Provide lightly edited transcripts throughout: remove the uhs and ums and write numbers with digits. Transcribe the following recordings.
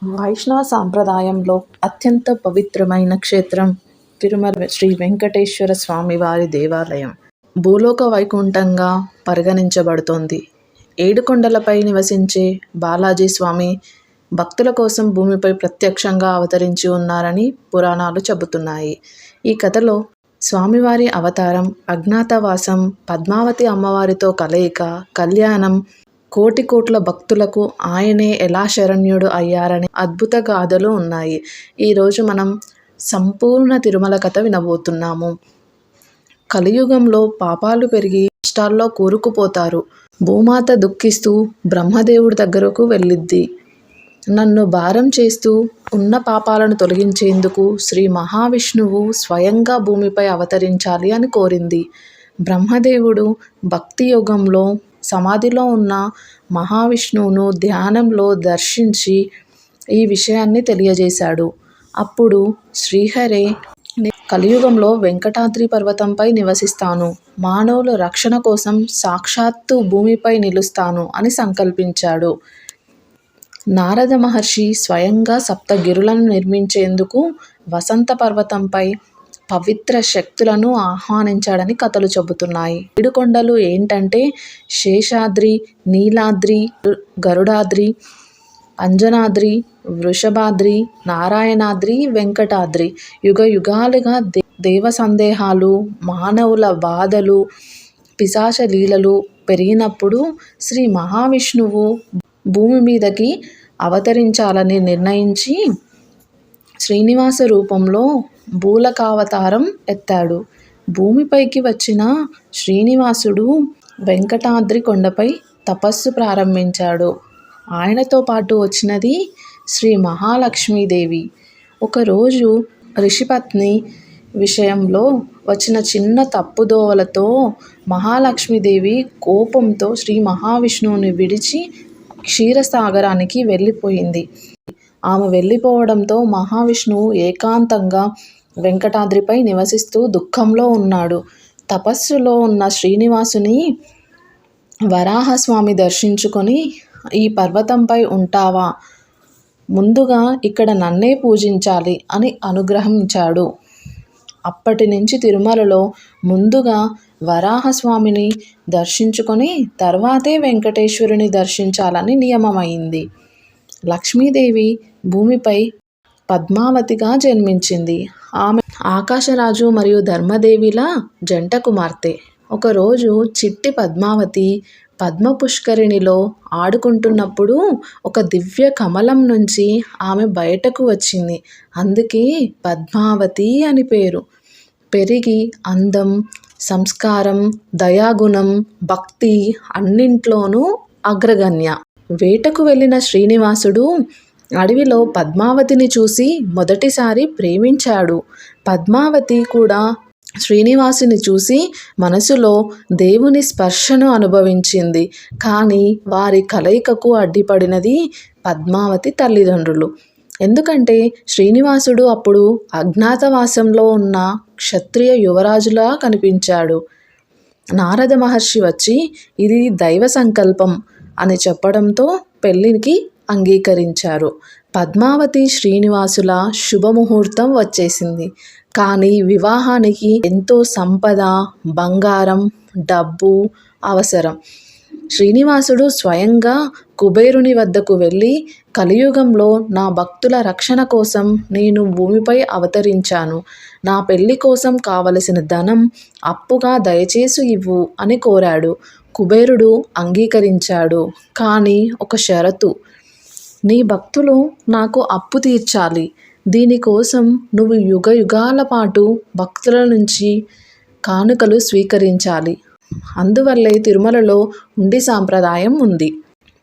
వైష్ణవ సాంప్రదాయంలో అత్యంత పవిత్రమైన క్షేత్రం తిరుమల శ్రీ వెంకటేశ్వర స్వామివారి దేవాలయం. భూలోక వైకుంఠంగా పరిగణించబడుతోంది. ఏడుకొండలపై నివసించే బాలాజీ స్వామి భక్తుల కోసం భూమిపై ప్రత్యక్షంగా అవతరించి ఉన్నారని పురాణాలు చెబుతున్నాయి. ఈ కథలో స్వామివారి అవతారం, అజ్ఞాతవాసం, పద్మావతి అమ్మవారితో కలయిక, కళ్యాణం, కోట్ల భక్తులకు ఆయనే ఎలా శరణ్యుడు అయ్యారనే అద్భుత గాథలు ఉన్నాయి. ఈరోజు మనం సంపూర్ణ తిరుమల కథ వినబోతున్నాము. కలియుగంలో పాపాలు పెరిగి కష్టాల్లో కూరుకుపోతారు. భూమాత దుఃఖిస్తూ బ్రహ్మదేవుడి దగ్గరకు వెళ్ళిద్ది. నన్ను భారం చేస్తూ ఉన్న పాపాలను తొలగించేందుకు శ్రీ మహావిష్ణువు స్వయంగా భూమిపై అవతరించాలి అని కోరింది. బ్రహ్మదేవుడు భక్తి యోగంలో సమాధిలో ఉన్న మహావిష్ణువును ధ్యానంలో దర్శించి ఈ విషయాన్ని తెలియజేశాడు. అప్పుడు శ్రీహరే, కలియుగంలో వెంకటాద్రి పర్వతంపై నివసిస్తాను, మానవుల రక్షణ కోసం సాక్షాత్తు భూమిపై నిలుస్తాను అని సంకల్పించాడు. నారద మహర్షి స్వయంగా సప్తగిరులను నిర్మించేందుకు వసంత పర్వతంపై పవిత్ర శక్తులను ఆహ్వానించాడని కథలు చెబుతున్నాయి. ఏడుకొండలు ఏంటంటే శేషాద్రి, నీలాద్రి, గరుడాద్రి, అంజనాద్రి, వృషభాద్రి, నారాయణాద్రి, వెంకటాద్రి. యుగ యుగాలుగా దేవ సందేహాలు, మానవుల బాధలు, పిశాచ లీలలు పెరిగినప్పుడు శ్రీ మహావిష్ణువు భూమి మీదకి అవతరించాలని నిర్ణయించి శ్రీనివాస రూపంలో భూలకావతారం ఎత్తాడు. భూమిపైకి వచ్చిన శ్రీనివాసుడు వెంకటాద్రి కొండపై తపస్సు ప్రారంభించాడు. ఆయనతో పాటు వచ్చినది శ్రీ మహాలక్ష్మీదేవి. ఒకరోజు ఋషిపత్ని విషయంలో వచ్చిన చిన్న తప్పుదోవలతో మహాలక్ష్మీదేవి కోపంతో శ్రీ మహావిష్ణువుని విడిచి క్షీరసాగరానికి వెళ్ళిపోయింది. ఆమె వెళ్ళిపోవడంతో మహావిష్ణువు ఏకాంతంగా వెంకటాద్రిపై నివసిస్తూ దుఃఖంలో ఉన్నాడు. తపస్సులో ఉన్న శ్రీనివాసుని వరాహస్వామి దర్శించుకొని, ఈ పర్వతంపై ఉంటావా, ముందుగా ఇక్కడ నన్నే పూజించాలి అని అనుగ్రహించాడు. అప్పటి నుంచి తిరుమలలో ముందుగా వరాహస్వామిని దర్శించుకొని తర్వాతే వెంకటేశ్వరుని దర్శించాలని నియమమైంది. లక్ష్మీదేవి భూమిపై పద్మావతిగా జన్మించింది. ఆమె ఆకాశరాజు మరియు ధర్మదేవిల జంట కుమార్తె. ఒకరోజు చిట్టి పద్మావతి పద్మ పుష్కరిణిలో ఆడుకుంటున్నప్పుడు ఒక దివ్య కమలం నుంచి ఆమె బయటకు వచ్చింది. అందుకే పద్మావతి అని పేరు. పెరిగి అందం, సంస్కారం, దయాగుణం, భక్తి అన్నింట్లోనూ అగ్రగణ్య. వేటకు వెళ్ళిన శ్రీనివాసుడు అడవిలో పద్మావతిని చూసి మొదటిసారి ప్రేమించాడు. పద్మావతి కూడా శ్రీనివాసుని చూసి మనసులో దేవుని స్పర్శను అనుభవించింది. కానీ వారి కలయికకు అడ్డిపడినది పద్మావతి తల్లిదండ్రులు. ఎందుకంటే శ్రీనివాసుడు అప్పుడు అజ్ఞాతవాసంలో ఉన్న క్షత్రియ యువరాజులా కనిపించాడు. నారద మహర్షి వచ్చి ఇది దైవ సంకల్పం అని చెప్పడంతో పెళ్లికి అంగీకరించారు. పద్మావతి శ్రీనివాసుల శుభముహూర్తం వచ్చేసింది. కానీ వివాహానికి ఎంతో సంపద, బంగారం, డబ్బు అవసరం. శ్రీనివాసుడు స్వయంగా కుబేరుని వద్దకు వెళ్ళి, కలియుగంలో నా భక్తుల రక్షణ కోసం నేను భూమిపై అవతరించాను. నా పెళ్లి కోసం కావలసిన ధనం అప్పుగా దయచేసి ఇవ్వు అని కోరాడు. కుబేరుడు అంగీకరించాడు. కానీ ఒక షరతు, నీ భక్తులు నాకు అప్పు తీర్చాలి. దీనికోసం నువ్వు యుగ యుగాల పాటు భక్తుల నుంచి కానుకలు స్వీకరించాలి. అందువల్లే తిరుమలలో హుండీ సాంప్రదాయం ఉంది.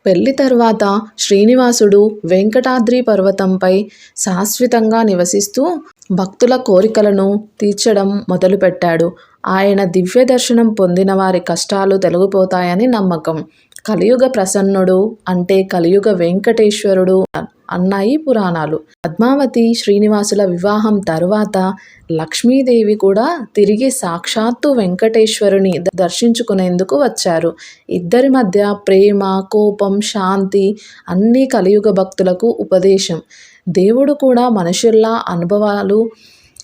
పెళ్లి తర్వాత శ్రీనివాసుడు వెంకటాద్రి పర్వతంపై శాశ్వతంగా నివసిస్తూ భక్తుల కోరికలను తీర్చడం మొదలుపెట్టాడు. ఆయన దివ్య దర్శనం పొందిన వారి కష్టాలు తొలగిపోతాయని నమ్మకం. కలియుగ ప్రసన్నుడు అంటే కలియుగ వెంకటేశ్వరుడు అన్నాయి పురాణాలు. పద్మావతి శ్రీనివాసుల వివాహం తరువాత లక్ష్మీదేవి కూడా తిరిగి సాక్షాత్తు వెంకటేశ్వరుని దర్శించుకునేందుకు వచ్చారు. ఇద్దరి మధ్య ప్రేమ, కోపం, శాంతి అన్నీ కలియుగ భక్తులకు ఉపదేశం. దేవుడు కూడా మనుషుల్లా అనుభవాలు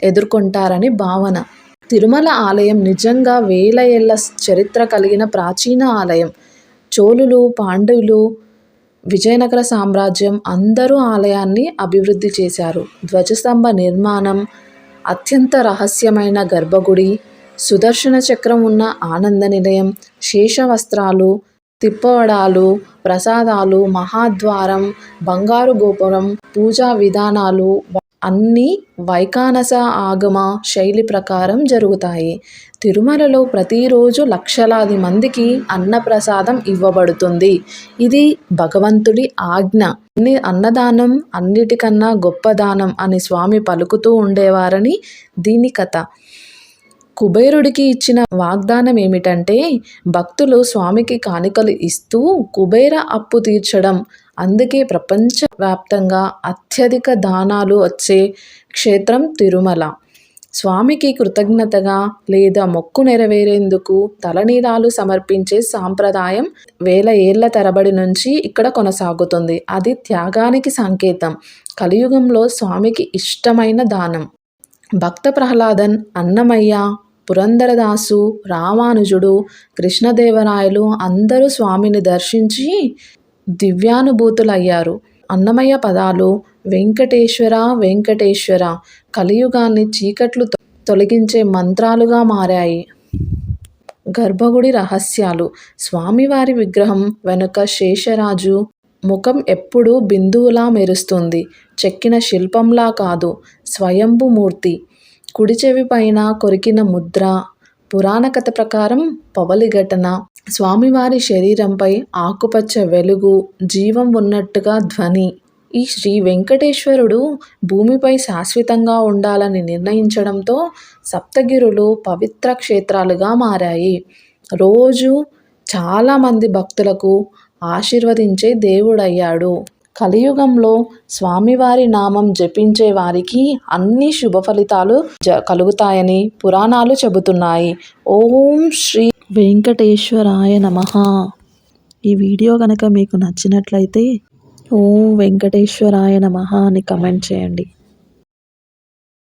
ఎదుర్కొంటారని భావన. తిరుమల ఆలయం నిజంగా వేల ఏళ్ల చరిత్ర కలిగిన ప్రాచీన ఆలయం. చోళులు, పాండ్యులు, విజయనగర సామ్రాజ్యం అందరూ ఆలయాన్ని అభివృద్ధి చేశారు. ధ్వజస్తంభ నిర్మాణం, అత్యంత రహస్యమైన గర్భగుడి, సుదర్శన చక్రం ఉన్న ఆనంద నిలయం, శేషవస్త్రాలు, తిప్పవడాలు, ప్రసాదాలు, మహాద్వారం, బంగారు గోపురం, పూజా విధానాలు అన్నీ వైఖానస ఆగమ శైలి ప్రకారం జరుగుతాయి. తిరుమలలో ప్రతిరోజు లక్షలాది మందికి అన్నప్రసాదం ఇవ్వబడుతుంది. ఇది భగవంతుడి ఆజ్ఞ. అన్నదానం అన్నిటికన్నా గొప్ప దానం అని స్వామి పలుకుతూ ఉండేవారని దీని కథ. కుబేరుడికి ఇచ్చిన వాగ్దానం ఏమిటంటే భక్తులు స్వామికి కానుకలు ఇస్తూ కుబేర అప్పు తీర్చడం. అందుకే ప్రపంచవ్యాప్తంగా అత్యధిక దానాలు వచ్చే క్షేత్రం తిరుమల. స్వామికి కృతజ్ఞతగా లేదా మొక్కు నెరవేరేందుకు తలనీలాలు సమర్పించే సాంప్రదాయం వేల ఏళ్ల తరబడి నుంచి ఇక్కడ కొనసాగుతుంది. అది త్యాగానికి సంకేతం. కలియుగంలో స్వామికి ఇష్టమైన దానం. భక్త ప్రహ్లాదన్, అన్నమయ్య, పురందరదాసు, రామానుజుడు, కృష్ణదేవరాయలు అందరూ స్వామిని దర్శించి దివ్యానుభూతులయ్యారు. అన్నమయ్య పదాలు వెంకటేశ్వర వెంకటేశ్వర కలియుగాన్ని చీకట్లు తొలగించే మంత్రాలుగా మారాయి. గర్భగుడి రహస్యాలు. స్వామివారి విగ్రహం వెనుక శేషరాజు ముఖం ఎప్పుడూ బిందువులా మెరుస్తుంది. చెక్కిన శిల్పంలా కాదు, స్వయంభుమూర్తి. కుడి చెవి పైన కొరికిన ముద్ర. పురాణ కథ ప్రకారం పవలి ఘటన. స్వామివారి శరీరంపై ఆకుపచ్చ వెలుగు, జీవం ఉన్నట్టుగా ధ్వని. ఈ శ్రీ వెంకటేశ్వరుడు భూమిపై శాశ్వతంగా ఉండాలని నిర్ణయించడంతో సప్తగిరులు పవిత్ర క్షేత్రాలుగా మారాయి. రోజు చాలామంది భక్తులకు ఆశీర్వదించే దేవుడయ్యాడు. కలియుగంలో స్వామివారి నామం జపించే వారికి అన్ని శుభ ఫలితాలు కలుగుతాయని పురాణాలు చెబుతున్నాయి. ఓం శ్రీ వెంకటేశ్వరాయ నమః. ఈ వీడియో కనుక మీకు నచ్చినట్లయితే ఓం వెంకటేశ్వరాయ నమః అని కమెంట్ చేయండి.